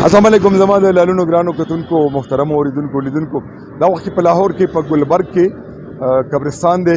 अस्सलाम वालेकुम ज़मा द लालूनो ग्रानो कतुनको मुहतरम औरदुनको लिदुनको दा वक्त पे लाहौर के पे गुलबर्ग के कब्रिस्तान दे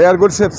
एयर गुड सेप्स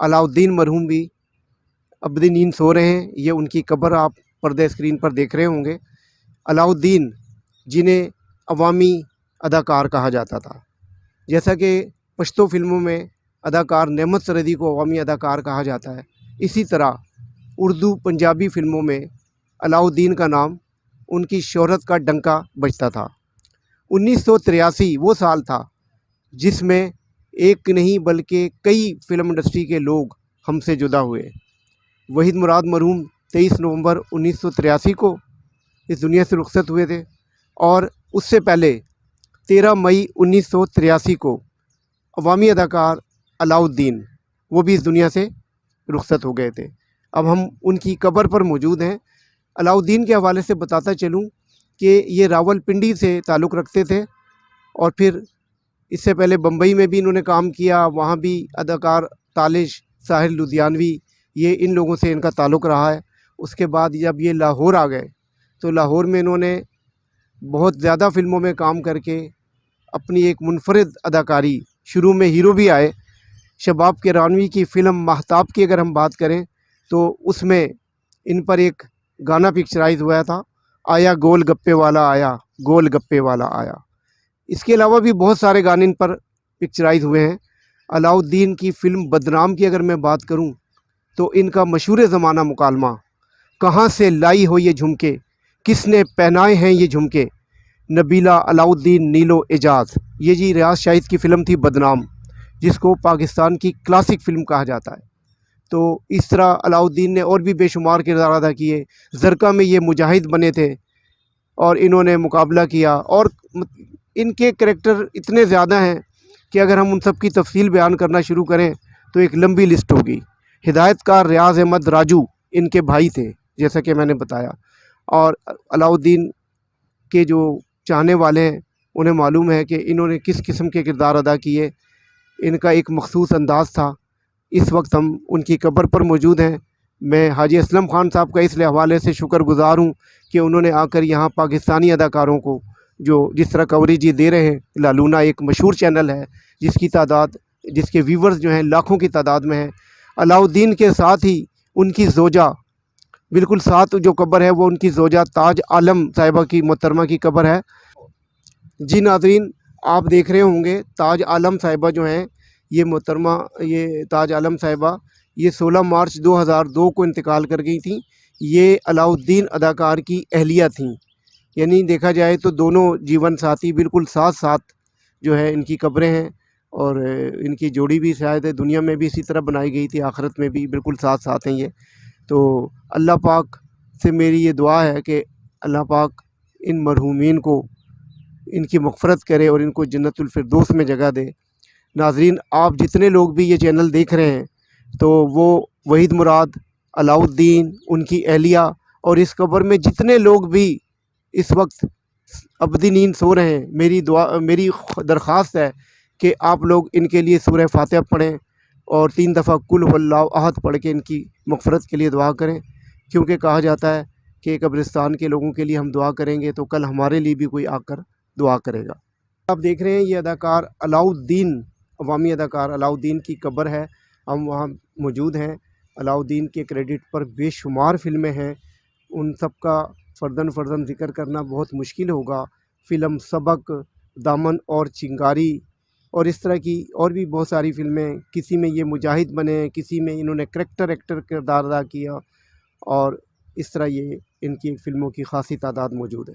अलाउद्दीन मरहूम भी अब्दी नींद सो रहे हैं। ये उनकी कब्र आप पर्दे स्क्रीन पर देख रहे होंगे। अलाउद्दीन जिन्हें अवामी अदाकार कहा जाता था, जैसा कि पश्तो फिल्मों में अदाकार नेमत सरदी को अवामी अदाकार कहा जाता है, इसी तरह उर्दू पंजाबी फिल्मों में अलाउद्दीन का नाम उनकी शोहरत का डंका बजता था। 1983 वो साल था जिसमें एक नहीं बल्कि कई फिल्म इंडस्ट्री के लोग हमसे जुदा हुए। वहीद मुराद मरहूम 23 नवंबर 1983 को इस दुनिया से रुखसत हुए थे और उससे पहले 13 मई 1983 को अवामी अदाकार अलाउद्दीन वो भी इस दुनिया से रुखसत हो गए थे। अब हम उनकी कब्र पर मौजूद हैं। अलाउद्दीन के हवाले से बताता चलूँ कि ये रावलपिंडी से ताल्लुक़ रखते थे और फिर इससे पहले बम्बई में भी इन्होंने काम किया, वहाँ भी अदाकार तालिश, साहिल लुधियानवी, ये इन लोगों से इनका ताल्लुक़ रहा है। उसके बाद जब ये लाहौर आ गए तो लाहौर में इन्होंने बहुत ज़्यादा फ़िल्मों में काम करके अपनी एक मुनफरिद अदाकारी, शुरू में हीरो भी आए। शबाब किरानवी की फ़िल्म महताब की अगर हम बात करें तो उसमें इन पर एक गाना पिक्चराइज़ हुआ था, आया गोल गप्पे वाला आया, गोल गप्पे वाला आया। इसके अलावा भी बहुत सारे गाने इन पर पिक्चराइज़ हुए हैं। अलाउद्दीन की फ़िल्म बदनाम की अगर मैं बात करूं तो इनका मशहूर ज़माना मुकालमा, कहाँ से लाई हो ये झुमके, किसने पहनाए हैं ये झुमके, नबीला अलाउद्दीन नीलो एजाज़, ये जी रियाज शाहिद की फ़िल्म थी बदनाम, जिसको पाकिस्तान की क्लासिक फ़िल्म कहा जाता है। तो इस तरह अलाउद्दीन ने और भी बेशुमार किरदार अदा किए। ज़रका में ये मुजाहिद बने थे और इन्होंने मुकाबला किया और इनके करैक्टर इतने ज़्यादा हैं कि अगर हम उन सब की तफसील बयान करना शुरू करें तो एक लंबी लिस्ट होगी। हिदायतकार रियाज़ अहमद राजू इनके भाई थे, जैसा कि मैंने बताया, और अलाउद्दीन के जो चाहने वाले हैं उन्हें मालूम है कि इन्होंने किस किस्म के किरदार अदा किए। इनका एक मखसूस अंदाज़ था। इस वक्त हम उनकी कब्र पर मौजूद हैं। मैं हाजी असलम ख़ान साहब का इस हवाले से शुक्रगुज़ार हूँ कि उन्होंने आकर यहाँ पाकिस्तानी अदाकारों को जो जिस तरह कवरेज ये दे रहे हैं। लालूना एक मशहूर चैनल है जिसके व्यूवर्स जो हैं लाखों की तादाद में हैं। अलाउद्दीन के साथ ही उनकी ज़ोजा, बिल्कुल साथ जो कब्र है वो उनकी ज़ोजा ताज आलम साहिबा की मोहतरमा की कब्र है। जी नाज़रीन, आप देख रहे होंगे ताज आलम साहिबा जो हैं, ये मोहतरमा, ये ताज आलम साहिबा ये 16 मार्च 2002 को इंतकाल कर गई थी। ये अलाउद्दीन अदाकार की अहलिया थीं, यानी देखा जाए तो दोनों जीवन साथी बिल्कुल साथ साथ जो है इनकी कब्रें हैं। और इनकी जोड़ी भी शायद दुनिया में भी इसी तरह बनाई गई थी, आखिरत में भी बिल्कुल साथ साथ हैं ये। तो अल्लाह पाक से मेरी ये दुआ है कि अल्लाह पाक इन मरहूमीन को इनकी मग़फ़रत करे और इनको जन्नतुल फ़िरदौस में जगह दे। नाज़रीन, आप जितने लोग भी ये चैनल देख रहे हैं तो वो वहीद मुराद, अलाउद्दीन, उनकी अहलिया और इस कब्र में जितने लोग भी इस वक्त अब्दी नींद सो रहे हैं, मेरी दरख्वास्त है कि आप लोग इनके लिए सूरह फातिहा पढ़ें और 3 दफ़ा कुल हुवल्लाहु अहद पढ़ के इनकी मग़फ़रत के लिए दुआ करें, क्योंकि कहा जाता है कि कि कब्रिस्तान के लोगों के लिए हम दुआ करेंगे तो कल हमारे लिए भी कोई आकर दुआ करेगा। आप देख रहे हैं ये अदाकार अलाउद्दीन, अवामी अदाकार अलाउद्दीन की कब्र है। हम वहाँ मौजूद हैं। अलाउद्दीन के क्रेडिट पर बेशुमार फ़िल्में हैं, उन सब का फ़र्दन फ़र्दन ज़िक्र करना बहुत मुश्किल होगा। फ़िल्म सबक, दामन और चिंगारी और इस तरह की और भी बहुत सारी फ़िल्में, किसी में ये मुजाहिद बने, किसी में इन्होंने एक्टर किरदार अदा किया और इस तरह ये इनकी फ़िल्मों की ख़ासी तादाद मौजूद है।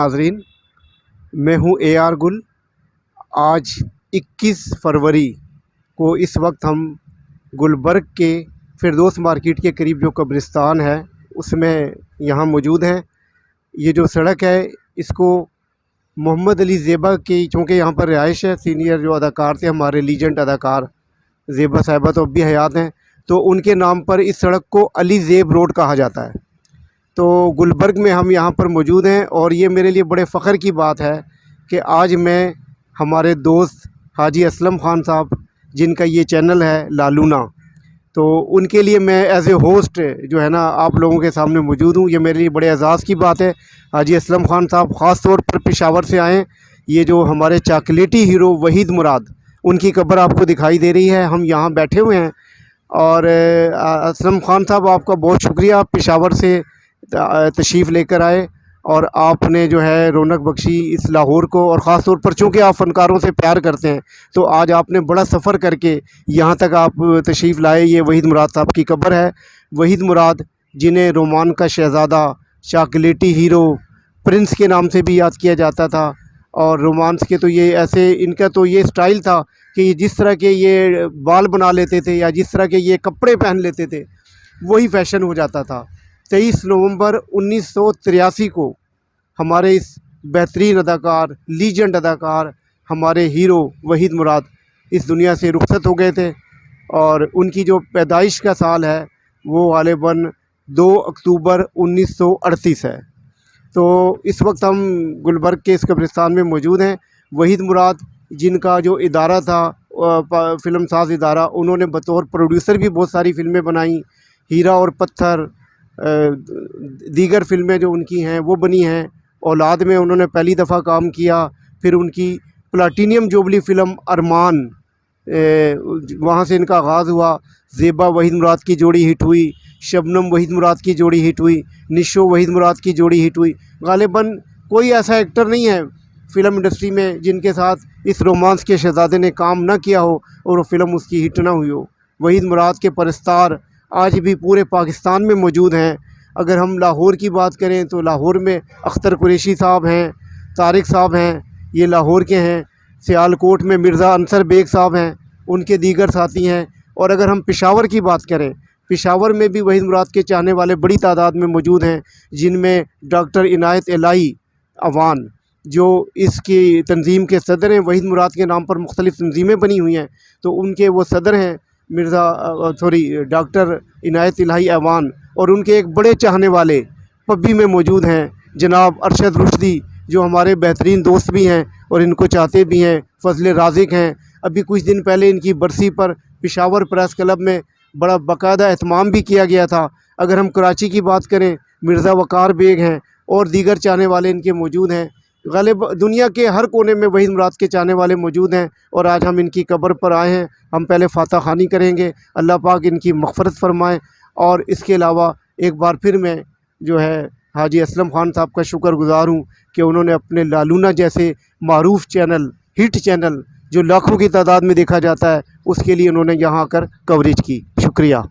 नाज़रीन, मैं हूँ AR गुल। आज 21 फरवरी को इस वक्त हम गुलबर्ग के फिरदौस मार्केट के करीब जो कब्रिस्तान है उसमें यहाँ मौजूद हैं। ये जो सड़क है इसको मोहम्मद अली ज़ेबा की, चूँकि यहाँ पर रिहाइश है, सीनियर जो अदाकार थे हमारे लीजेंड अदाकार ज़ेबा साहिबा तो अब भी हयात हैं, तो उनके नाम पर इस सड़क को अली ज़ेब रोड कहा जाता है। तो गुलबर्ग में हम यहाँ पर मौजूद हैं और ये मेरे लिए बड़े फ़ख्र की बात है कि आज मैं हमारे दोस्त हाजी असलम ख़ान साहब, जिनका ये चैनल है लालूना, तो उनके लिए मैं एज़ ए होस्ट जो है ना आप लोगों के सामने मौजूद हूँ। ये मेरे लिए बड़े एज़ाज़ की बात है। हाजी असलम ख़ान साहब ख़ास तौर पर पेशावर से आए। ये जो हमारे चॉकलेटी हीरो वहीद मुराद, उनकी कब्र आपको दिखाई दे रही है। हम यहाँ बैठे हुए हैं और असलम ख़ान साहब आपका बहुत शुक्रिया, आप पेशावर से तशरीफ़ लेकर आए और आपने जो है रौनक बख्शी इस लाहौर को, और ख़ास तौर पर चूँकि आप फ़नकारों से प्यार करते हैं तो आज आपने बड़ा सफ़र करके यहाँ तक आप तशरीफ़ लाए। ये वहीद मुराद साहब की कब्र है। वहीद मुराद, जिन्हें रोमान का शहज़ादा, चॉकलेटी हीरो, प्रिंस के नाम से भी याद किया जाता था, और रोमांस के तो ये ऐसे, इनका तो ये स्टाइल था कि जिस तरह के ये बाल बना लेते थे या जिस तरह के ये कपड़े पहन लेते थे वही फ़ैशन हो जाता था। 23 नवंबर 1983 को हमारे इस बेहतरीन अदाकार, लीजेंड अदाकार, हमारे हीरो वहीद मुराद इस दुनिया से रुखसत हो गए थे और उनकी जो पैदाइश का साल है वो गालिबन 2 अक्टूबर 1938 है। तो इस वक्त हम गुलबर्ग के इस कब्रिस्तान में मौजूद हैं। वहीद मुराद, जिनका जो इदारा था फ़िल्म साज इदारा, उन्होंने बतौर प्रोड्यूसर भी बहुत सारी फ़िल्में बनाई। हीरा और पत्थर, दीगर फ़िल्में जो उनकी हैं वो बनी हैं। औलाद में उन्होंने पहली दफ़ा काम किया, फिर उनकी प्लाटीनियम जुबली फ़िल्म अरमान, वहाँ से इनका आगाज़ हुआ। ज़ेबा वहीद मुराद की जोड़ी हिट हुई, शबनम वहीद मुराद की जोड़ी हिट हुई, निशो वहीद मुराद की जोड़ी हिट हुई। गालिबन कोई ऐसा एक्टर नहीं है फ़िल्म इंडस्ट्री में जिनके साथ इस रोमांस के शहज़ादे ने काम ना किया हो और वो फ़िल्म उसकी हिट ना हुई हो। वहीद मुराद के परस्तार आज भी पूरे पाकिस्तान में मौजूद हैं। अगर हम लाहौर की बात करें तो लाहौर में अख्तर कुरैशी साहब हैं, तारिक साहब हैं, ये लाहौर के हैं। सियालकोट में मिर्ज़ा अंसर बेग साहब हैं, उनके दीगर साथी हैं। और अगर हम पेशावर की बात करें, पेशावर में भी वहीद मुराद के चाहने वाले बड़ी तादाद में मौजूद हैं, जिनमें डॉक्टर इनायत इलाही अवान, जो इसकी तंजीम के सदर हैं। वहीद मुराद के नाम पर मुख्तलिफ़ तंजीमें बनी हुई हैं, तो उनके वो सदर हैं डॉक्टर इनायत इलाही अवान। और उनके एक बड़े चाहने वाले पब्बी में मौजूद हैं जनाब अरशद रुश्दी, जो हमारे बेहतरीन दोस्त भी हैं और इनको चाहते भी हैं, फजल राज़िक हैं। अभी कुछ दिन पहले इनकी बरसी पर पेशावर प्रेस क्लब में बड़ा बाकायदा एहतमाम भी किया गया था। अगर हम कराची की बात करें, मिर्ज़ा वक़ार बेग हैं और दीगर चाहने वाले इनके मौजूद हैं। गालिब दुनिया के हर कोने में वहीद मुराद के चाहने वाले मौजूद हैं और आज हम इनकी कब्र पर आए हैं। हम पहले फातह ख़ानी करेंगे, अल्लाह पाक इनकी मग़फ़रत फरमाए। और इसके अलावा एक बार फिर मैं जो है हाजी असलम ख़ान साहब का शुक्रगुज़ार हूँ कि उन्होंने अपने लालूना जैसे मारूफ़ चैनल, हिट चैनल जो लाखों की तादाद में देखा जाता है, उसके लिए उन्होंने यहाँ आकर कवरेज की। शुक्रिया।